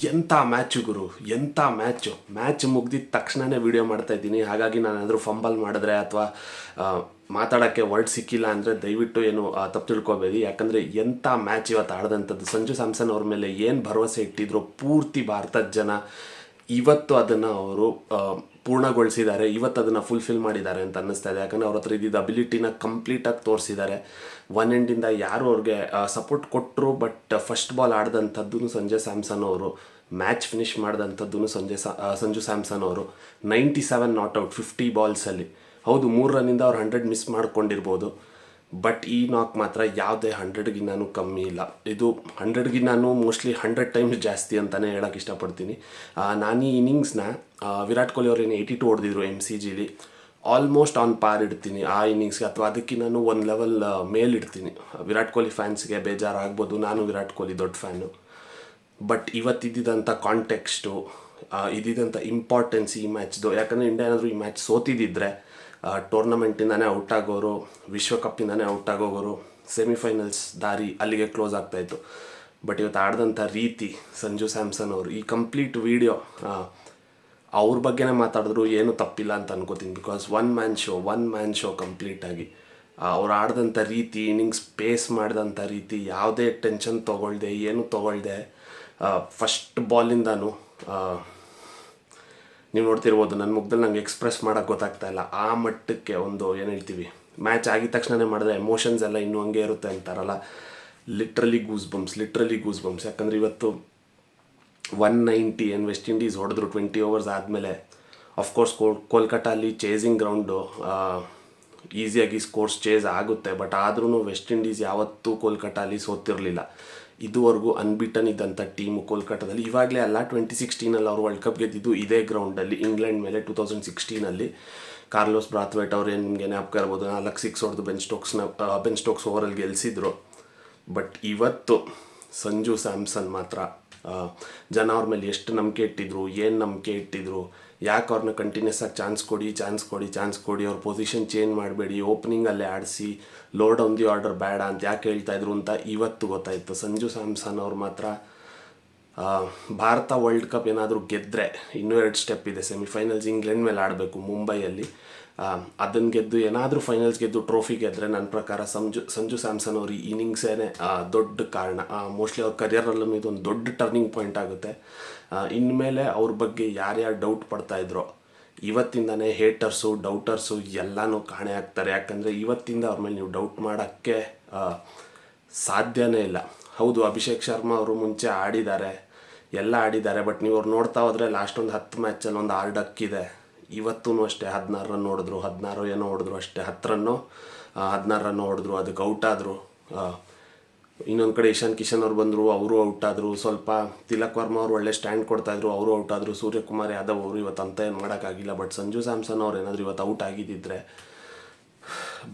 ಎಂಥ ಮ್ಯಾಚು ಗುರು, ಎಂಥ ಮ್ಯಾಚ್ ಮುಗ್ದಿದ ತಕ್ಷಣವೇ ವಿಡಿಯೋ ಮಾಡ್ತಾಯಿದ್ದೀನಿ. ಹಾಗಾಗಿ ನಾನೇನಾದರೂ ಫಂಬಲ್ ಮಾಡಿದ್ರೆ ಅಥವಾ ಮಾತಾಡೋಕ್ಕೆ ವರ್ಡ್ ಸಿಕ್ಕಿಲ್ಲ ಅಂದರೆ ದಯವಿಟ್ಟು ಏನು ತಪ್ಪು ತಿಳ್ಕೊಬೇಡಿ. ಯಾಕಂದರೆ ಎಂಥ ಮ್ಯಾಚ್ ಇವತ್ತು ಆಡಿದಂಥದ್ದು. ಸಂಜು ಸ್ಯಾಮ್ಸನ್ ಅವ್ರ ಮೇಲೆ ಏನು ಭರವಸೆ ಇಟ್ಟಿದ್ರು ಪೂರ್ತಿ ಭಾರತದ ಜನ, ಇವತ್ತು ಅದನ್ನು ಅವರು ಪೂರ್ಣಗೊಳಿಸಿದ್ದಾರೆ, ಇವತ್ತು ಅದನ್ನು ಫುಲ್ಫಿಲ್ ಮಾಡಿದ್ದಾರೆ ಅಂತ ಅನ್ನಿಸ್ತಾ ಇದೆ. ಯಾಕಂದರೆ ಅವ್ರ ಹತ್ರ ಇದ್ದಿದ್ದ ಅಬಿಲಿಟಿನ ಕಂಪ್ಲೀಟಾಗಿ ತೋರಿಸಿದ್ದಾರೆ. ಒನ್ ಎಂಡಿಂದ ಯಾರು ಅವ್ರಿಗೆ ಸಪೋರ್ಟ್ ಕೊಟ್ಟರು, ಬಟ್ ಫಸ್ಟ್ ಬಾಲ್ ಆಡಿದಂಥದ್ದು ಸಂಜು ಸ್ಯಾಮ್ಸನ್ ಅವರು, ಮ್ಯಾಚ್ ಫಿನಿಷ್ ಮಾಡಿದಂಥದ್ದು ಸಂಜು ಸ್ಯಾಮ್ಸನ್ ಅವರು. 97 ನಾಟ್ಔಟ್ 50 ಬಾಲ್ಸಲ್ಲಿ. ಹೌದು, 3 ರನ್ನಿಂದ ಅವ್ರು 100 ಮಿಸ್ ಮಾಡ್ಕೊಂಡಿರ್ಬೋದು, ಬಟ್ ಈ ನಾಕ್ ಮಾತ್ರ ಯಾವುದೇ 100ಗಿನ್ನೂ ಕಮ್ಮಿ ಇಲ್ಲ. ಇದು 100ಗಿನ್ನೂ ಮೋಸ್ಟ್ಲಿ 100 ಟೈಮ್ಸ್ ಜಾಸ್ತಿ ಅಂತಲೇ ಹೇಳೋಕ್ಕೆ ಇಷ್ಟಪಡ್ತೀನಿ. ನಾನು ಈ ಇನ್ನಿಂಗ್ಸ್ನ ವಿರಾಟ್ ಕೊಹ್ಲಿ ಅವ್ರು ಏನು 82 ಹೊಡೆದಿದ್ರು MCGಲಿ, ಆಲ್ಮೋಸ್ಟ್ ಆನ್ ಪಾರ್ ಇಡ್ತೀನಿ ಆ ಇನ್ನಿಂಗ್ಸ್ಗೆ, ಅಥವಾ ಅದಕ್ಕೆ ನಾನು ಒಂದು ಲೆವೆಲ್ ಮೇಲಿಡ್ತೀನಿ. ವಿರಾಟ್ ಕೊಹ್ಲಿ ಫ್ಯಾನ್ಸ್ಗೆ ಬೇಜಾರಾಗ್ಬೋದು, ನಾನು ವಿರಾಟ್ ಕೊಹ್ಲಿ ದೊಡ್ಡ ಫ್ಯಾನು. ಬಟ್ ಇವತ್ತಿದ್ದಂಥ ಕಾಂಟೆಕ್ಸ್ಟು, ಇದ್ದಿದ್ದಂಥ ಇಂಪಾರ್ಟೆನ್ಸ್ ಈ ಮ್ಯಾಚ್ದು. ಯಾಕಂದರೆ ಇಂಡಿಯಾ ಏನಾದರೂ ಈ ಮ್ಯಾಚ್ ಸೋತಿದ್ದಿದ್ರೆ ಟೂರ್ನಮೆಂಟಿಂದನೇ ಔಟ್ ಆಗೋರು, ವಿಶ್ವಕಪ್ಪಿಂದನೇ ಔಟ್ ಆಗೋರು, ಸೆಮಿಫೈನಲ್ಸ್ ದಾರಿ ಅಲ್ಲಿಗೆ ಕ್ಲೋಸ್ ಆಗ್ತಾಯಿತ್ತು. ಬಟ್ ಇವತ್ತು ಆಡಿದಂಥ ರೀತಿ, ಸಂಜು ಸ್ಯಾಮ್ಸನ್ ಅವರು ಈ ಕಂಪ್ಲೀಟ್ ವೀಡಿಯೋ ಅವ್ರ ಬಗ್ಗೆನೇ ಮಾತಾಡಿದ್ರು ಏನೂ ತಪ್ಪಿಲ್ಲ ಅಂತ ಅನ್ಕೋತೀನಿ. ಬಿಕಾಸ್ ಒನ್ ಮ್ಯಾನ್ ಶೋ ಕಂಪ್ಲೀಟಾಗಿ ಅವ್ರು ಆಡಿದಂಥ ರೀತಿ, ಇನ್ನಿಂಗ್ಸ್ ಪೇಸ್ ಮಾಡಿದಂಥ ರೀತಿ, ಯಾವುದೇ ಟೆನ್ಷನ್ ತೊಗೊಳ್ದೆ, ಏನೂ ತೊಗೊಳ್ದೆ, ಫಸ್ಟ್ ಬಾಲಿಂದನೂ ನೀವು ನೋಡ್ತಿರ್ಬೋದು ನನ್ನ ಮುಖದಲ್ಲಿ ನಂಗೆ ಎಕ್ಸ್ಪ್ರೆಸ್ ಮಾಡೋಕ್ಕೆ ಗೊತ್ತಾಗ್ತಾ ಇಲ್ಲ. ಆ ಮಟ್ಟಕ್ಕೆ ಒಂದು ಏನು ಹೇಳ್ತೀವಿ, ಮ್ಯಾಚ್ ಆಗಿದ ತಕ್ಷಣವೇ ಮಾಡಿದ್ರೆ ಎಮೋಷನ್ಸ್ ಎಲ್ಲ ಇನ್ನೂ ಹಂಗೆ ಇರುತ್ತೆ ಅಂತಾರಲ್ಲ, ಲಿಟ್ರಲಿ ಗೂಸ್ ಬಂಪ್ಸ್. ಯಾಕಂದರೆ ಇವತ್ತು 190 ಏನು ವೆಸ್ಟ್ ಇಂಡೀಸ್ ಹೊಡೆದ್ರು 20 ಓವರ್ಸ್ ಆದಮೇಲೆ. ಆಫ್ಕೋರ್ಸ್ ಕೋಲ್ಕತ್ತಾ ಅಲ್ಲಿ ಚೇಸಿಂಗ್ ಗ್ರೌಂಡು, ಈಸಿಯಾಗಿ ಸ್ಕೋರ್ಸ್ ಚೇಸ್ ಆಗುತ್ತೆ, ಬಟ್ ಆದ್ರೂ ವೆಸ್ಟ್ ಇಂಡೀಸ್ ಯಾವತ್ತೂ ಕೋಲ್ಕತ್ತಾ ಅಲ್ಲಿ ಸೋತಿರಲಿಲ್ಲ. ಇದುವರೆಗೂ ಅನ್ಬಿಟನ್ ಇದ್ದಂಥ ಟೀಮು ಕೋಲ್ಕತ್ತಾದಲ್ಲಿ. ಇವಾಗಲೇ ಅಲ್ಲ, 2016 ಅವರು ವರ್ಲ್ಡ್ ಕಪ್ ಗೆದ್ದಿದ್ದು ಇದೇ ಗ್ರೌಂಡಲ್ಲಿ ಇಂಗ್ಲೆಂಡ್ ಮೇಲೆ. 2016 ಕಾರ್ಲೋಸ್ ಬ್ರಾಥ್ವೇಟ್ ಅವ್ರು ಏನು ನಿಮಗೆ ಜ್ಞಾಪಕ ಇರ್ಬೋದು, 4 ಸಿಕ್ಸ್ ಹೊಡೆದು ಬೆನ್ ಸ್ಟೋಕ್ಸ್ ಓವರಲ್ಲಿ ಗೆಲ್ಲಿಸಿದ್ರು. ಬಟ್ ಇವತ್ತು ಸಂಜು ಸ್ಯಾಮ್ಸನ್ ಮಾತ್ರ ಜನ ಅವ್ರ ಮೇಲೆ ಎಷ್ಟು ನಂಬಿಕೆ ಇಟ್ಟಿದ್ರು, ಯಾಕೆ ಅವ್ರನ್ನ ಕಂಟಿನ್ಯೂಸ್ ಆಗಿ ಚಾನ್ಸ್ ಕೊಡಿ, ಅವ್ರ ಪೊಸಿಷನ್ ಚೇಂಜ್ ಮಾಡಬೇಡಿ, ಓಪನಿಂಗಲ್ಲೇ ಆಡಿಸಿ, ಲೋ ಡೌನ್ ದಿ ಆರ್ಡರ್ ಬೇಡ ಅಂತ ಯಾಕೆ ಹೇಳ್ತಾಯಿದ್ರು ಅಂತ ಇವತ್ತು ಗೊತ್ತಾಯಿತು. ಸಂಜು ಸ್ಯಾಮ್ಸನ್ ಅವ್ರು ಮಾತ್ರ ಭಾರತ ವರ್ಲ್ಡ್ ಕಪ್ ಏನಾದರೂ ಗೆದ್ದರೆ ಇನ್ನೂ 2 ಸ್ಟೆಪ್ ಇದೆ. ಸೆಮಿಫೈನಲ್ಸ್ ಇಂಗ್ಲೆಂಡ್ ಮೇಲೆ ಆಡಬೇಕು ಮುಂಬೈಯಲ್ಲಿ. ಅದನ್ನು ಗೆದ್ದು ಏನಾದರೂ ಫೈನಲ್ಸ್ ಗೆದ್ದು ಟ್ರೋಫಿ ಗೆದ್ದರೆ ನನ್ನ ಪ್ರಕಾರ ಸಂಜು ಸ್ಯಾಮ್ಸನ್ ಅವ್ರ ಈ ಇನ್ನಿಂಗ್ಸೇ ದೊಡ್ಡ ಕಾರಣ. ಮೋಸ್ಟ್ಲಿ ಅವ್ರ ಕರಿಯರಲ್ಲೂ ಇದೊಂದು ದೊಡ್ಡ ಟರ್ನಿಂಗ್ ಪಾಯಿಂಟ್ ಆಗುತ್ತೆ. ಇನ್ಮೇಲೆ ಅವ್ರ ಬಗ್ಗೆ ಯಾರ್ಯಾರು ಡೌಟ್ ಪಡ್ತಾಯಿದ್ರೋ ಇವತ್ತಿಂದನೇ ಡೌಟರ್ಸು ಎಲ್ಲನೂ ಕಾಣೆ ಆಗ್ತಾರೆ. ಯಾಕಂದರೆ ಇವತ್ತಿಂದ ಅವ್ರ ಮೇಲೆ ನೀವು ಡೌಟ್ ಮಾಡೋಕ್ಕೆ ಸಾಧ್ಯನೇ ಇಲ್ಲ. ಹೌದು, ಅಭಿಷೇಕ್ ಶರ್ಮಾ ಅವರು ಮುಂಚೆ ಆಡಿದ್ದಾರೆ, ಬಟ್ ನೀವು ಅವ್ರು ನೋಡ್ತಾ ಹೋದರೆ ಲಾಸ್ಟ್ ಒಂದು 10 ಮ್ಯಾಚಲ್ಲಿ ಒಂದು 6 ಡಕ್ಕಿದೆ. ಇವತ್ತೂ ಅಷ್ಟೇ 16 ರನ್ ಹೊಡೆದ್ರು, 16 ಏನೋ ಹೊಡೆದ್ರು ಅಷ್ಟೇ, 16 ರನ್ ಹೊಡೆದ್ರು, ಅದಕ್ಕೆ ಔಟ್ ಆದರು. ಇನ್ನೊಂದು ಕಡೆ ಇಶಾನ್ ಕಿಶನ್ ಅವ್ರು ಬಂದರು, ಅವರು ಔಟ್ ಆದರು. ಸ್ವಲ್ಪ ತಿಲಕ್ ವರ್ಮಾ ಅವರು ಒಳ್ಳೆ ಸ್ಟ್ಯಾಂಡ್ ಕೊಡ್ತಾಯಿದ್ರು, ಅವರು ಔಟ್ ಆದರು. ಸೂರ್ಯಕುಮಾರ್ ಯಾದವ್ ಅವರು ಇವತ್ತು ಅಂತ ಏನು ಮಾಡೋಕ್ಕಾಗಿಲ್ಲ. ಬಟ್ ಸಂಜು ಸ್ಯಾಮ್ಸನ್ ಅವ್ರು ಏನಾದರೂ ಇವತ್ತು ಔಟ್ ಆಗಿದ್ದಿದ್ರೆ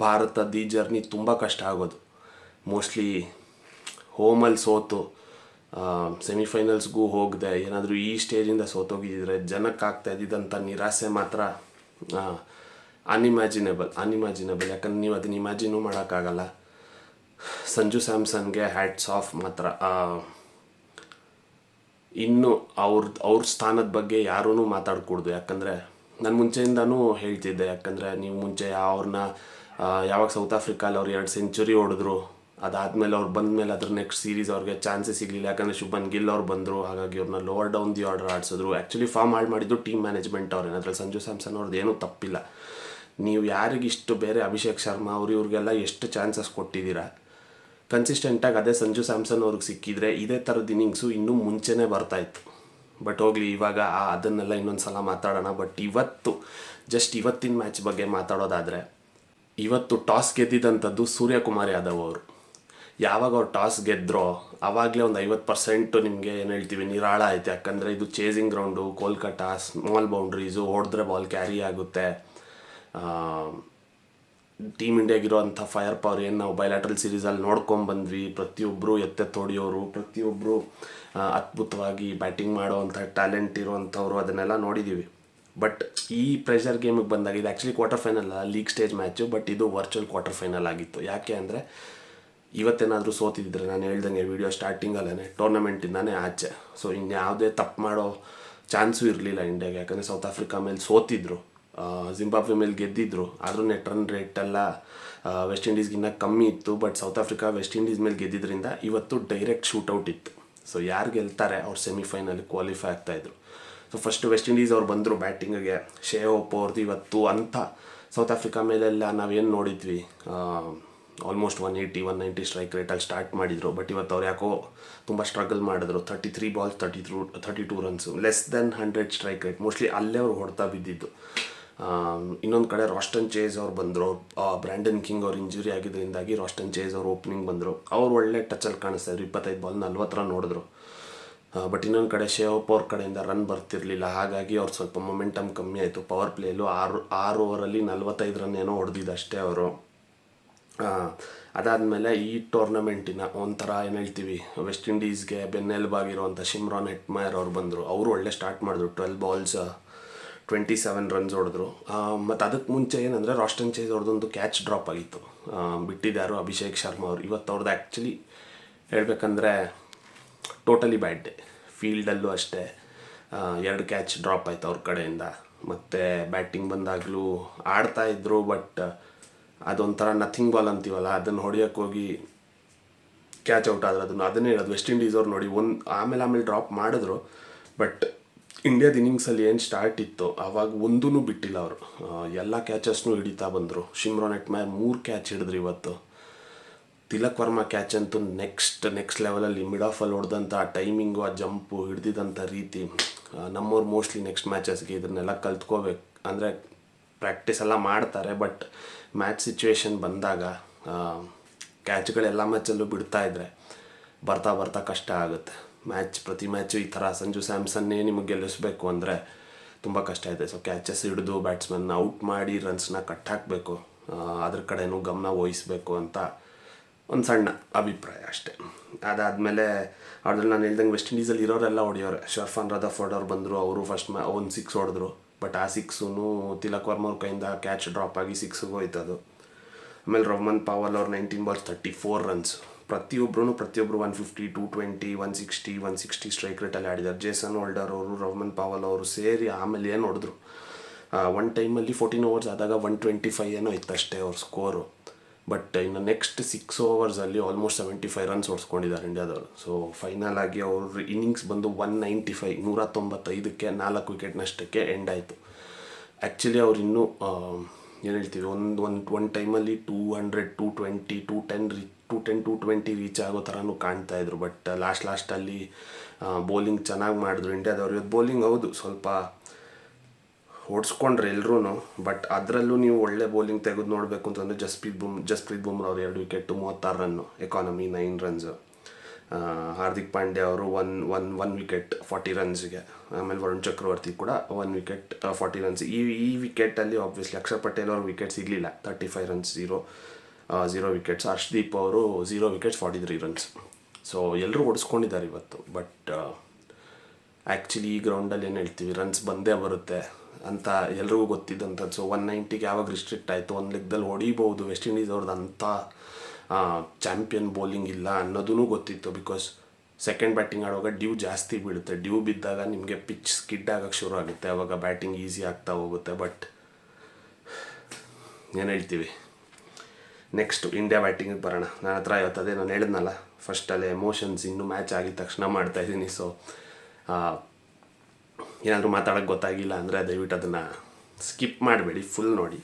ಭಾರತದ ಈ ಜರ್ನಿ ತುಂಬ ಕಷ್ಟ ಆಗೋದು. ಮೋಸ್ಟ್ಲಿ ಹೋಮಲ್ಲಿ ಸೋತು ಸೆಮಿಫೈನಲ್ಸ್ಗೂ ಹೋಗದೆ ಏನಾದರೂ ಈ ಸ್ಟೇಜಿಂದ ಸೋತೋಗಿದ್ದರೆ ಜನಕ್ಕಾಗ್ತಾ ಇದ್ದಿದ್ದಂಥ ನಿರಾಸೆ ಮಾತ್ರ ಅನ್ಇಮ್ಯಾಜಿನೇಬಲ್. ಯಾಕಂದ್ರೆ ನೀವು ಅದನ್ನ ಇಮ್ಯಾಜಿನೂ ಮಾಡೋಕ್ಕಾಗಲ್ಲ. ಸಂಜು ಸ್ಯಾಮ್ಸನ್ಗೆ ಹ್ಯಾಟ್ಸ್ ಆಫ್ ಮಾತ್ರ. ಇನ್ನು ಅವ್ರ ಸ್ಥಾನದ ಬಗ್ಗೆ ಯಾರೂ ಮಾತಾಡಕೂಡ್ದು. ಯಾಕಂದರೆ ನಾನು ಮುಂಚೆಯಿಂದನೂ ಹೇಳ್ತಿದ್ದೆ, ಯಾಕಂದರೆ ನೀವು ಮುಂಚೆ ಅವ್ರನ್ನ ಯಾವಾಗ ಸೌತ್ ಆಫ್ರಿಕಾಲಿ ಅವ್ರು 2 ಸೆಂಚುರಿ ಹೊಡೆದ್ರು, ಅದಾದಮೇಲೆ ಅವ್ರು ಬಂದಮೇಲೆ ಅದ್ರ ನೆಕ್ಸ್ಟ್ ಸೀರೀಸ್ ಅವ್ರಿಗೆ ಚಾನ್ಸೇ ಸಿಗಲಿಲ್ಲ. ಯಾಕಂದರೆ ಶುಭನ್ ಗಿಲ್ ಅವ್ರು ಬಂದರು, ಹಾಗಾಗಿ ಅವ್ರನ್ನ ಲೋವರ್ ಡೌನ್ ದಿ ಆರ್ಡರ್ ಆಡಿಸಿದ್ರು. ಆ್ಯಕ್ಚುಲಿ ಫಾರ್ಮ್ ಹಾಳು ಮಾಡಿದ್ದು ಟೀಮ್ ಮ್ಯಾನೇಜ್ಮೆಂಟ್ ಅವ್ರೇನು, ಅದರಲ್ಲಿ ಸಂಜು ಸ್ಯಾಮ್ಸನ್ ಅವ್ರದ್ದು ಏನೂ ತಪ್ಪಿಲ್ಲ. ನೀವು ಯಾರಿಗಿಷ್ಟು ಬೇರೆ ಅಭಿಷೇಕ್ ಶರ್ಮಾ ಇವ್ರಿಗೆಲ್ಲ ಎಷ್ಟು ಚಾನ್ಸಸ್ ಕೊಟ್ಟಿದ್ದೀರಾ, ಕನ್ಸಿಸ್ಟೆಂಟಾಗಿ ಅದೇ ಸಂಜು ಸ್ಯಾಮ್ಸನ್ ಅವ್ರಿಗೆ ಸಿಕ್ಕಿದರೆ ಇದೇ ಥರದ ಇನ್ನಿಂಗ್ಸು ಇನ್ನೂ ಮುಂಚೆನೇ ಬರ್ತಾಯಿತ್ತು. ಬಟ್ ಹೋಗಲಿ, ಇವಾಗ ಅದನ್ನೆಲ್ಲ ಇನ್ನೊಂದು ಸಲ ಮಾತಾಡೋಣ. ಬಟ್ ಇವತ್ತಿನ ಮ್ಯಾಚ್ ಬಗ್ಗೆ ಮಾತಾಡೋದಾದರೆ, ಇವತ್ತು ಟಾಸ್ ಗೆದ್ದಿದ್ದಂಥದ್ದು ಸೂರ್ಯಕುಮಾರ್ ಯಾದವ್ ಅವರು. ಯಾವಾಗ ಅವ್ರು ಟಾಸ್ ಗೆದ್ರೋ ಆವಾಗಲೇ ಒಂದು 50% ನಿಮಗೆ ಏನು ಹೇಳ್ತೀವಿ ನಿರಾಳ ಆಯಿತು. ಯಾಕಂದರೆ ಇದು chasing ground, Kolkata, small boundaries, ಹೊಡೆದ್ರೆ ಬಾಲ್ ಕ್ಯಾರಿ ಆಗುತ್ತೆ. ಟೀಮ್ ಇಂಡಿಯಾಗಿರೋವಂಥ ಫೈರ್ ಪವರ್ ಏನು ನಾವು ಬಯಲಾಟ್ರಲ್ ಸೀರೀಸಲ್ಲಿ ನೋಡ್ಕೊಂಬಂದ್ವಿ. ಪ್ರತಿಯೊಬ್ಬರು ಹೊಡಿಯೋರು, ಪ್ರತಿಯೊಬ್ಬರು ಅದ್ಭುತವಾಗಿ ಬ್ಯಾಟಿಂಗ್ ಮಾಡೋವಂಥ ಟ್ಯಾಲೆಂಟ್ ಇರೋವಂಥವ್ರು, ಅದನ್ನೆಲ್ಲ ನೋಡಿದ್ದೀವಿ. ಬಟ್ ಈ ಪ್ರೆಷರ್ ಗೇಮಿಗೆ ಬಂದಾಗ, ಇದು actually quarter final league stage match, but ಇದು ವರ್ಚುವಲ್ ಕ್ವಾರ್ಟರ್ ಫೈನಲ್ ಆಗಿತ್ತು. ಯಾಕೆ ಅಂದರೆ ಇವತ್ತೇನಾದರೂ ಸೋತಿದ್ದರೆ ನಾನು ಹೇಳ್ದಂಗೆ ವಿಡಿಯೋ ಸ್ಟಾರ್ಟಿಂಗಲ್ಲೇ ಟೂರ್ನಮೆಂಟಿಂದಾನೇ ಆಚೆ. ಸೊ ಇನ್ಯಾವುದೇ ತಪ್ಪು ಮಾಡೋ ಚಾನ್ಸು ಇರಲಿಲ್ಲ ಇಂಡಿಯಾಗೆ, ಯಾಕಂದರೆ ಸೌತ್ ಆಫ್ರಿಕಾ ಮೇಲೆ ಸೋತಿದ್ರು, ಜಿಂಬಾಬ್ವೆ ಮೇಲೆ ಗೆದ್ದಿದ್ರು. ಆದರೂ ನೆಟ್ ರನ್ ರೇಟ್ ಎಲ್ಲ ವೆಸ್ಟ್ ಇಂಡೀಸ್ಗಿನ್ನ ಕಮ್ಮಿ ಇತ್ತು. But South Africa West Indies ಮೇಲೆ ಗೆದ್ದಿದ್ದರಿಂದ ಇವತ್ತು ಡೈರೆಕ್ಟ್ ಶೂಟೌಟ್ ಇತ್ತು. ಸೊ ಯಾರು ಗೆಲ್ತಾರೆ ಅವ್ರು ಸೆಮಿಫೈನಲ್ ಕ್ವಾಲಿಫೈ ಆಗ್ತಾಯಿದ್ರು. ಸೊ ಫಸ್ಟು ವೆಸ್ಟ್ ಇಂಡೀಸ್ ಅವ್ರು ಬಂದರು ಬ್ಯಾಟಿಂಗಿಗೆ, ಶೇ ಹೋಪ್ ಅವ್ರದ್ದು ಇವತ್ತು ಅಂತ ಸೌತ್ ಆಫ್ರಿಕಾ ಮೇಲೆಲ್ಲ ನಾವೇನು ನೋಡಿದ್ವಿ, ಆಲ್ಮೋಸ್ಟ್ 180-190 ಸ್ಟ್ರೈಕ್ ರೇಟಾಗಿ ಸ್ಟಾರ್ಟ್ ಮಾಡಿದರು. ಬಟ್ ಇವತ್ತು ಅವ್ರು ಯಾಕೋ ತುಂಬ ಸ್ಟ್ರಗಲ್ ಮಾಡಿದ್ರು. 33 balls 32 runs, less than 100 strike rate. Mostly ಅಲ್ಲೇ ಅವ್ರು ಹೊಡ್ತಾ ಬಿದ್ದಿದ್ದು. ಇನ್ನೊಂದು ಕಡೆ ರಾಸ್ಟನ್ ಚೇಸ್ ಅವ್ರು ಬಂದರು, ಬ್ರ್ಯಾಂಡನ್ ಕಿಂಗ್ ಅವ್ರು ಇಂಜುರಿ ಆಗಿದ್ದರಿಂದಾಗಿ ರಾಸ್ಟನ್ ಚೇಸ್ ಅವ್ರು ಓಪನಿಂಗ್ ಬಂದರು. ಅವ್ರು ಒಳ್ಳೆ ಟಚಲ್ಲಿ ಕಾಣಿಸ್ತಾಯಿದ್ರು, 25 ಬಾಲ್ 40 ರನ್ ನೋಡಿದ್ರು. ಬಟ್ ಇನ್ನೊಂದು ಕಡೆ ಶೇವಪ್ ಅವ್ರ ಕಡೆಯಿಂದ ರನ್ ಬರ್ತಿರಲಿಲ್ಲ, ಹಾಗಾಗಿ ಅವ್ರು ಸ್ವಲ್ಪ ಮೊಮೆಂಟಮ್ ಕಮ್ಮಿ ಆಯಿತು. ಪವರ್ ಪ್ಲೇಯಲ್ಲೂ 6 ಓವರಲ್ಲಿ 45 ರನ್ ಏನೋ ಹೊಡೆದಿದ್ದು ಅಷ್ಟೇ ಅವರು. ಅದಾದಮೇಲೆ ಈ ಟೂರ್ನಮೆಂಟಿನ ಒಂಥರ ಏನು ಹೇಳ್ತೀವಿ, ವೆಸ್ಟ್ ಇಂಡೀಸ್ಗೆ ಬೆನ್ನೆಲುಬಾಗಿರುವಂಥ ಶಿಮ್ರಾನ್ ಹೆಟ್ಮೈರ್ ಅವ್ರು ಬಂದರು. ಅವರು ಒಳ್ಳೆ ಸ್ಟಾರ್ಟ್ ಮಾಡಿದ್ರು, 12 ಬಾಲ್ಸ್ 27 ರನ್ಸ್ ಹೊಡೆದ್ರು. ಮತ್ತು ಅದಕ್ಕೆ ಮುಂಚೆ ಏನಂದರೆ ರಾಸ್ಟನ್ ಚೇಸ್ ಅವ್ರದ್ದೊಂದು ಕ್ಯಾಚ್ ಡ್ರಾಪ್ ಆಗಿತ್ತು, ಬಿಟ್ಟಿದ್ದಾರು ಅಭಿಷೇಕ್ ಶರ್ಮಾ ಅವರು. ಇವತ್ತು ಅವ್ರದ್ದು ಆ್ಯಕ್ಚುಲಿ ಹೇಳಬೇಕಂದ್ರೆ ಟೋಟಲಿ ಬ್ಯಾಡ್ ಡೇ. ಫೀಲ್ಡಲ್ಲೂ ಅಷ್ಟೇ 2 ಕ್ಯಾಚ್ ಡ್ರಾಪ್ ಆಯಿತು ಅವ್ರ ಕಡೆಯಿಂದ. ಮತ್ತು ಬ್ಯಾಟಿಂಗ್ ಬಂದಾಗಲೂ ಆಡ್ತಾಯಿದ್ರು, ಬಟ್ ಅದೊಂಥರ ನಥಿಂಗ್ ಬಾಲ್ ಅಂತೀವಲ್ಲ, ಅದನ್ನು ಹೊಡೆಯೋಕ್ಕೆ ಹೋಗಿ ಕ್ಯಾಚ್ ಔಟ್ ಆದ್ರೆ ಅದನ್ನೇ ಹೇಳೋದು. ವೆಸ್ಟ್ ಇಂಡೀಸ್ ಅವ್ರು ನೋಡಿ ಆಮೇಲೆ ಡ್ರಾಪ್ ಮಾಡಿದ್ರು. ಬಟ್ ಇಂಡಿಯಾದ ಇನ್ನಿಂಗ್ಸಲ್ಲಿ ಏನು ಸ್ಟಾರ್ಟ್ ಇತ್ತು ಆವಾಗ ಒಂದೂ ಬಿಟ್ಟಿಲ್ಲ ಅವರು, ಎಲ್ಲ ಕ್ಯಾಚಸ್ನೂ ಹಿಡಿತಾ ಬಂದರು. ಶಿಮ್ರಾನ್ ಹೆಟ್ಮೈರ್ 3 ಕ್ಯಾಚ್ ಹಿಡಿದ್ರು ಇವತ್ತು. ತಿಲಕ್ ವರ್ಮಾ ಕ್ಯಾಚ್ ಅಂತೂ ನೆಕ್ಸ್ಟ್ ಲೆವೆಲಲ್ಲಿ ಮಿಡ್ ಆಫಲ್ಲಿ ಹೊಡೆದಂಥ ಟೈಮಿಂಗು, ಆ ಜಂಪು, ಹಿಡ್ದಿದ್ದಂಥ ರೀತಿ, ನಮ್ಮವ್ರು ಮೋಸ್ಟ್ಲಿ ನೆಕ್ಸ್ಟ್ ಮ್ಯಾಚಸ್ಗೆ ಇದನ್ನೆಲ್ಲ ಕಲ್ತ್ಕೋಬೇಕು. ಅಂದರೆ ಪ್ರಾಕ್ಟೀಸ್ ಎಲ್ಲ ಮಾಡ್ತಾರೆ, ಬಟ್ ಮ್ಯಾಚ್ ಸಿಚುವೇಶನ್ ಬಂದಾಗ ಕ್ಯಾಚ್ಗಳೆಲ್ಲ ಮ್ಯಾಚಲ್ಲೂ ಬಿಡ್ತಾಯಿದ್ರೆ ಬರ್ತಾ ಕಷ್ಟ ಆಗುತ್ತೆ. ಪ್ರತಿ ಮ್ಯಾಚು ಈ ಥರ ಸಂಜು ಸ್ಯಾಮ್ಸನ್ನೇ ನಿಮಗೆ ಗೆಲ್ಲಿಸ್ಬೇಕು ಅಂದರೆ ತುಂಬ ಕಷ್ಟ ಇದೆ. ಸೊ ಕ್ಯಾಚಸ್ ಹಿಡಿದು ಬ್ಯಾಟ್ಸ್ಮನ್ನ ಔಟ್ ಮಾಡಿ ರನ್ಸ್ನ ಕಟ್ ಹಾಕಬೇಕು, ಅದ್ರ ಕಡೆನೂ ಗಮನ ವಹಿಸಬೇಕು ಅಂತ ಒಂದು ಸಣ್ಣ ಅಭಿಪ್ರಾಯ ಅಷ್ಟೇ. ಅದಾದಮೇಲೆ ಅವ್ರದ್ದು ನಾನು ಹೇಳ್ದಂಗೆ ವೆಸ್ಟ್ ಇಂಡೀಸಲ್ಲಿ ಇರೋರೆಲ್ಲ ಹೊಡೆಯೋರೆ. ಶರ್ಫಾನ್ ರದರ್ಫೋರ್ಡ್ ಅವ್ರು ಬಂದರು, ಅವರು ಫಸ್ಟ್ ಒಂದು 6 ಹೊಡೆದ್ರು. ಬಟ್ ಆ 6 ತಿಲಕ್ ವರ್ಮ ಅವ್ರ ಕೈಯಿಂದ ಕ್ಯಾಚ್ ಡ್ರಾಪ್ ಆಗಿ 6ಗೆ ಹೋಯ್ತು ಅದು. ಆಮೇಲೆ ರೋಹಮನ್ ಪವಲ್ ಅವ್ರು 19 ಬಾಲ್ಸ್ 34 ರನ್ಸ್. ಪ್ರತಿಯೊಬ್ಬರು 150, 220, 160 ಸ್ಟ್ರೈಕ್ ರೇಟಲ್ಲಿ ಆಡಿದ್ದಾರೆ. ಜೇಸನ್ ಹೋಲ್ಡರ್ ಅವರು, ರೋಹಮನ್ ಪವಲ್ ಅವರು ಸೇರಿ ಆಮೇಲೆ ಏನು ಹೊಡೆದ್ರು. ಒನ್ ಟೈಮಲ್ಲಿ 14 ಓವರ್ಸ್ ಆದಾಗ 125 ಏನೋ ಇತ್ತು ಅಷ್ಟೇ ಅವ್ರ ಸ್ಕೋರು. ಬಟ್ ಇನ್ನು ನೆಕ್ಸ್ಟ್ 6 ಓವರ್ಸಲ್ಲಿ ಆಲ್ಮೋಸ್ಟ್ 75 ರನ್ಸ್ ಹೊಡ್ಸ್ಕೊಂಡಿದ್ದಾರೆ ಇಂಡಿಯಾದವರು. ಸೊ ಫೈನಲ್ ಆಗಿ ಅವ್ರ ಇನ್ನಿಂಗ್ಸ್ ಬಂದು 195, 195ಕ್ಕೆ 4 ವಿಕೆಟ್ನಷ್ಟಕ್ಕೆ ಎಂಡ್ ಆಯಿತು. ಆ್ಯಕ್ಚುಲಿ ಅವ್ರು ಇನ್ನೂ ಏನು ಹೇಳ್ತೀವಿ, ಒಂದು ಟೈಮಲ್ಲಿ 200, 220, 220 ರೀಚ್ ಆಗೋ ಥರನೂ ಕಾಣ್ತಾಯಿದ್ರು. ಬಟ್ ಲಾಸ್ಟಲ್ಲಿ ಬೌಲಿಂಗ್ ಚೆನ್ನಾಗಿ ಮಾಡಿದ್ರು ಇಂಡಿಯಾದವ್ರು. ಇವತ್ತು ಬೌಲಿಂಗ್ ಹೌದು ಸ್ವಲ್ಪ ಓಡಿಸ್ಕೊಂಡ್ರೆ ಎಲ್ಲರೂ, ಬಟ್ ಅದರಲ್ಲೂ ನೀವು ಒಳ್ಳೆ ಬೌಲಿಂಗ್ ತೆಗೆದು ನೋಡಬೇಕು ಅಂತಂದರೆ ಜಸ್ಪ್ರೀತ್ ಬುಮ್ರಾ ಅವರು 2 wicket 36 run, economy 9 runs. Hardik Pandya ಅವರು ಒನ್ ವಿಕೆಟ್ 40 ರನ್ಸ್ಗೆ. ಆಮೇಲೆ ವರುಣ್ ಚಕ್ರವರ್ತಿ ಕೂಡ 1 ವಿಕೆಟ್ 40 ರನ್ಸ್. ಈ ವಿಕೆಟಲ್ಲಿ ಆಬ್ವಿಯಸ್ಲಿ ಅಕ್ಷರ್ ಪಟೇಲ್ ಅವ್ರ ವಿಕೆಟ್ ಸಿಗಲಿಲ್ಲ, 35 ರನ್ಸ್, 0 ವಿಕೆಟ್ಸ್. ಹರ್ಷ್ದೀಪ್ ಅವರು 0 ವಿಕೆಟ್ಸ್ 43 ರನ್ಸ್. ಸೊ ಎಲ್ಲರೂ ಓಡಿಸ್ಕೊಂಡಿದ್ದಾರೆ ಇವತ್ತು. ಬಟ್ ಆ್ಯಕ್ಚುಲಿ ಈ ಗ್ರೌಂಡಲ್ಲಿ ಏನು ಹೇಳ್ತೀವಿ, ರನ್ಸ್ ಬಂದೇ ಬರುತ್ತೆ ಅಂತ ಎಲ್ರಿಗೂ ಗೊತ್ತಿದ್ದಂಥದ್ದು. ಸೊ 190ಗೆ ಯಾವಾಗ ರಿಸ್ಟ್ರಿಕ್ಟ್ ಆಯಿತು, ಒಂದು ಲೆಕ್ಕದಲ್ಲಿ ಹೊಡಿಬೋದು. ವೆಸ್ಟ್ ಇಂಡೀಸ್ ಅವ್ರದ್ದು ಅಂಥ ಚಾಂಪಿಯನ್ ಬೌಲಿಂಗ್ ಇಲ್ಲ ಅನ್ನೋದೂ ಗೊತ್ತಿತ್ತು. ಬಿಕಾಸ್ ಸೆಕೆಂಡ್ ಬ್ಯಾಟಿಂಗ್ ಆಡುವಾಗ ಡ್ಯೂ ಜಾಸ್ತಿ ಬೀಳುತ್ತೆ. ಡ್ಯೂ ಬಿದ್ದಾಗ ನಿಮಗೆ ಪಿಚ್ ಸ್ಕಿಡ್ ಆಗೋಕ್ಕೆ ಶುರು ಆಗುತ್ತೆ, ಆವಾಗ ಬ್ಯಾಟಿಂಗ್ ಈಸಿ ಆಗ್ತಾ ಹೋಗುತ್ತೆ. ಬಟ್ ಏನು ಹೇಳ್ತೀವಿ, ನೆಕ್ಸ್ಟು ಇಂಡಿಯಾ ಬ್ಯಾಟಿಂಗಿಗೆ ಬರೋಣ. ನನ್ನ ಹತ್ರ ಇವತ್ತದೇ ನಾನು ಹೇಳಿದ್ನಲ್ಲ ಫಸ್ಟಲ್ಲೇ, ಎಮೋಷನ್ಸ್ ಇನ್ನೂ ಮ್ಯಾಚ್ ಆಗಿದ ತಕ್ಷಣ ಮಾಡ್ತಾಯಿದ್ದೀನಿ. ಸೊ ಏನಾದರೂ ಮಾತಾಡೋಕ್ಕೆ ಗೊತ್ತಾಗಿಲ್ಲ ಅಂದರೆ ದಯವಿಟ್ಟು ಅದನ್ನು ಸ್ಕಿಪ್ ಮಾಡಬೇಡಿ, ಫುಲ್ ನೋಡಿ.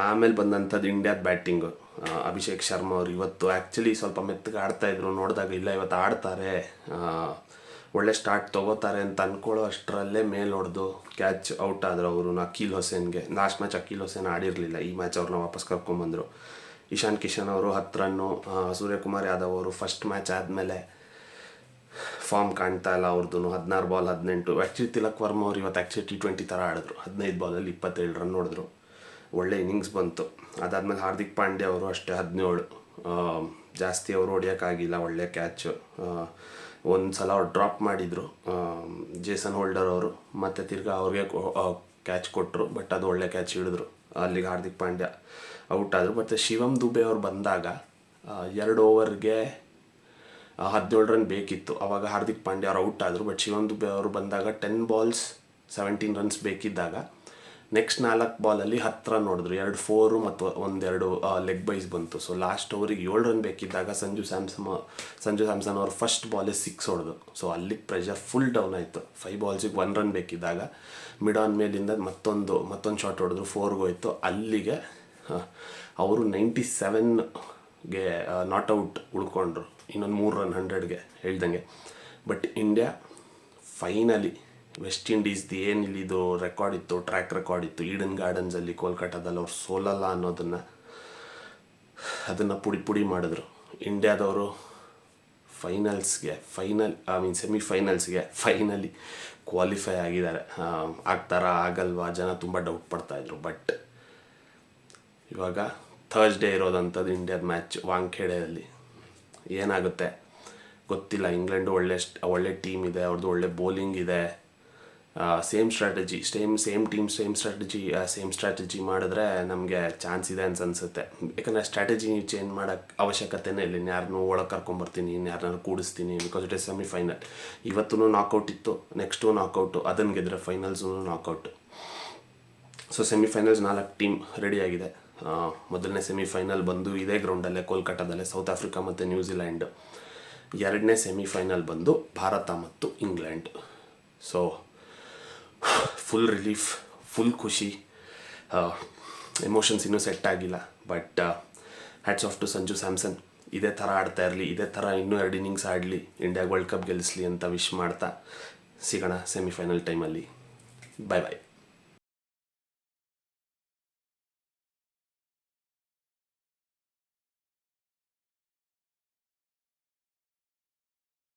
ಆಮೇಲೆ ಬಂದಂಥದ್ದು ಇಂಡಿಯಾದ ಬ್ಯಾಟಿಂಗು. ಅಭಿಷೇಕ್ ಶರ್ಮಾ ಅವರು ಇವತ್ತು ಆ್ಯಕ್ಚುಲಿ ಸ್ವಲ್ಪ ಮೆತ್ತಗೆ ಆಡ್ತಾಯಿದ್ರು. ನೋಡಿದಾಗ ಇಲ್ಲ ಇವತ್ತು ಆಡ್ತಾರೆ, ಒಳ್ಳೆ ಸ್ಟಾರ್ಟ್ ತೊಗೋತಾರೆ ಅಂತ ಅಂದ್ಕೊಳ್ಳೋ ಅಷ್ಟರಲ್ಲೇ ಮೇಲೆ ಹೊಡೆದು ಕ್ಯಾಚ್ ಔಟ್ ಆದರು ಅವರು ಅಕೀಲ್ ಹುಸೇನ್ಗೆ. ಲಾಸ್ಟ್ ಮ್ಯಾಚ್ ಅಕೀಲ್ ಹುಸೇನ್ ಆಡಿರಲಿಲ್ಲ, ಈ ಮ್ಯಾಚ್ ಅವ್ರನ್ನ ವಾಪಸ್ ಕರ್ಕೊಂಬಂದರು. ಇಶಾನ್ ಕಿಶನ್ ಅವರು 10 ರನ್ನು. ಸೂರ್ಯಕುಮಾರ್ ಯಾದವ್ ಅವರು ಫಸ್ಟ್ ಮ್ಯಾಚ್ ಆದಮೇಲೆ ಫಾರ್ಮ್ ಕಾಣ್ತಾ ಇಲ್ಲ ಅವ್ರದ್ದು, 16 ಬಾಲ್ 18. ಆ್ಯಕ್ಚುಲಿ ತಿಲಕ್ ವರ್ಮಾ ಅವರು ಇವತ್ತು ಆ್ಯಕ್ಚುಲಿ T20 ಥರ ಆಡಿದ್ರು, 15 ಬಾಲಲ್ಲಿ 27 ರನ್ ಹೊಡೆದ್ರು, ಒಳ್ಳೆ ಇನ್ನಿಂಗ್ಸ್ ಬಂತು. ಅದಾದಮೇಲೆ ಹಾರ್ದಿಕ್ ಪಾಂಡ್ಯ ಅವರು ಅಷ್ಟೇ 17, ಜಾಸ್ತಿ ಅವರು ಹೊಡಿಯೋಕ್ಕಾಗಿಲ್ಲ, ಒಳ್ಳೆ ಕ್ಯಾಚು. ಒಂದು ಸಲ ಅವ್ರು ಡ್ರಾಪ್ ಮಾಡಿದರು ಜೇಸನ್ ಹೋಲ್ಡರ್ ಅವರು, ಮತ್ತು ತಿರ್ಗಾ ಅವ್ರಿಗೆ ಕ್ಯಾಚ್ ಕೊಟ್ಟರು. ಬಟ್ ಅದು ಒಳ್ಳೆ ಕ್ಯಾಚ್ ಹಿಡಿದ್ರು, ಅಲ್ಲಿಗೆ ಹಾರ್ದಿಕ್ ಪಾಂಡ್ಯ ಔಟ್ ಆದರು. ಮತ್ತು ಶಿವಮ್ ದುಬೆ ಅವ್ರು ಬಂದಾಗ 2 ಓವರ್ಗೆ 17 ರನ್ ಬೇಕಿತ್ತು. ಆವಾಗ ಹಾರ್ದಿಕ್ ಪಾಂಡ್ಯ ಅವ್ರು ಔಟ್ ಆದರು. ಬಟ್ ಶಿವಮ್ ದುಬೆ ಅವರು ಬಂದಾಗ 10 balls 17 runs ಬೇಕಿದ್ದಾಗ ನೆಕ್ಸ್ಟ್ 4 ಬಾಲಲ್ಲಿ 10 ರನ್ ಹೊಡೆದ್ರು. 2 4 ಮತ್ತು 1-2 ಲೆಗ್ ಬೈಸ್ ಬಂತು. ಸೊ ಲಾಸ್ಟ್ ಓವರಿಗೆ 7 ರನ್ ಬೇಕಿದ್ದಾಗ ಸಂಜು ಸ್ಯಾಮ್ಸನ್ ಅವ್ರು ಫಸ್ಟ್ ಬಾಲೇ 6 ಹೊಡೆದು. ಸೊ ಅಲ್ಲಿಗೆ ಪ್ರೆಷರ್ ಫುಲ್ ಡೌನ್ ಆಯಿತು. 5 ಬಾಲ್ಸಿಗೆ 1 ರನ್ ಬೇಕಿದ್ದಾಗ ಮಿಡ್ ಆನ್ ಮೇಲಿಂದ ಮತ್ತೊಂದು ಶಾಟ್ ಹೊಡೆದ್ರು, 4ಗೆ ಹೋಯಿತು. ಅಲ್ಲಿಗೆ ಅವರು 97ಗೆ ನಾಟ್ ಔಟ್ ಉಳ್ಕೊಂಡ್ರು, ಇನ್ನೊಂದು 3 ರನ್ 100ಗೆ ಹೇಳ್ದಂಗೆ. ಬಟ್ ಇಂಡಿಯಾ ಫೈನಲಿ ವೆಸ್ಟ್ ಇಂಡೀಸ್ದು ಏನಿಲ್ಲ ಇದು ರೆಕಾರ್ಡ್ ಇತ್ತು, ಟ್ರ್ಯಾಕ್ ರೆಕಾರ್ಡ್ ಇತ್ತು ಈಡನ್ ಗಾರ್ಡನ್ಸಲ್ಲಿ ಕೋಲ್ಕತ್ತಾದಲ್ಲಿ ಅವ್ರು ಸೋಲಲ್ಲ ಅದನ್ನು ಪುಡಿ ಮಾಡಿದ್ರು. ಇಂಡಿಯಾದವರು ಸೆಮಿಫೈನಲ್ಸ್ಗೆ ಫೈನಲಿ ಕ್ವಾಲಿಫೈ ಆಗಿದ್ದಾರೆ. ಆಗ್ತಾರಾ ಆಗಲ್ವಾ ಜನ ತುಂಬ ಡೌಟ್ ಪಡ್ತಾಯಿದ್ರು. ಬಟ್ ಇವಾಗ ಥರ್ಸ್ಡೇ ಇರೋದಂಥದ್ದು ಇಂಡಿಯಾದ ಮ್ಯಾಚ್ ವಾಂಖೇಡೆಯಲ್ಲಿ. ಏನಾಗುತ್ತೆ ಗೊತ್ತಿಲ್ಲ. ಇಂಗ್ಲೆಂಡು ಒಳ್ಳೆ ಟೀಮ್ ಇದೆ, ಅವ್ರದ್ದು ಒಳ್ಳೆ ಬೌಲಿಂಗ್ ಇದೆ. ಸೇಮ್ ಸ್ಟ್ರಾಟಜಿ ಸೇಮ್ ಸ್ಟ್ರಾಟಜಿ ಮಾಡಿದ್ರೆ ನಮಗೆ ಚಾನ್ಸ್ ಇದೆ ಅನ್ಸುತ್ತೆ. ಯಾಕಂದರೆ ಸ್ಟ್ರಾಟಜಿ ನೀವು ಚೇಂಜ್ ಮಾಡೋಕ್ಕೆ ಅವಶ್ಯಕತೆನೇ ಇಲ್ಲ. ಇನ್ಯಾರನ್ನೂ ಒಳಗೆ ಕರ್ಕೊಂಬರ್ತೀನಿ, ಇನ್ಯಾರನ್ನಾರು ಕೂಡಿಸ್ತೀನಿ. Because it is semifinal. ಇವತ್ತೂ knockout ಇತ್ತು, ನೆಕ್ಸ್ಟು ನಾಕೌಟು, ಅದನ್ನು ಗೆದ್ದರೆ ಫೈನಲ್ಸೂ ನಾಕೌಟು. ಸೊ ಸೆಮಿಫೈನಲ್ಸ್ 4 ಟೀಮ್ ರೆಡಿಯಾಗಿದೆ. ಮೊದಲನೇ ಸೆಮಿಫೈನಲ್ ಬಂದು ಇದೇ ಗ್ರೌಂಡಲ್ಲೇ ಕೋಲ್ಕತ್ತಾದಲ್ಲೇ ಸೌತ್ ಆಫ್ರಿಕಾ ಮತ್ತು ನ್ಯೂಜಿಲ್ಯಾಂಡ್. 2ನೇ ಸೆಮಿಫೈನಲ್ ಬಂದು ಭಾರತ ಮತ್ತು England. So full relief, full ಖುಷಿ. ಎಮೋಷನ್ಸ್ ಇನ್ನೂ ಸೆಟ್ ಆಗಿಲ್ಲ. But hats off to Sanju Samson. ಇದೇ ಥರ ಆಡ್ತಾ ಇರಲಿ, ಇದೇ ಥರ ಇನ್ನೂ 2 ಇನ್ನಿಂಗ್ಸ್ ಆಡಲಿ, ಇಂಡಿಯಾಗೆ ವರ್ಲ್ಡ್ ಕಪ್ ಗೆಲ್ಲಿಸಲಿ ಅಂತ ವಿಶ್ ಮಾಡ್ತಾ ಸಿಗೋಣ ಸೆಮಿಫೈನಲ್ ಟೈಮಲ್ಲಿ. ಬಾಯ್.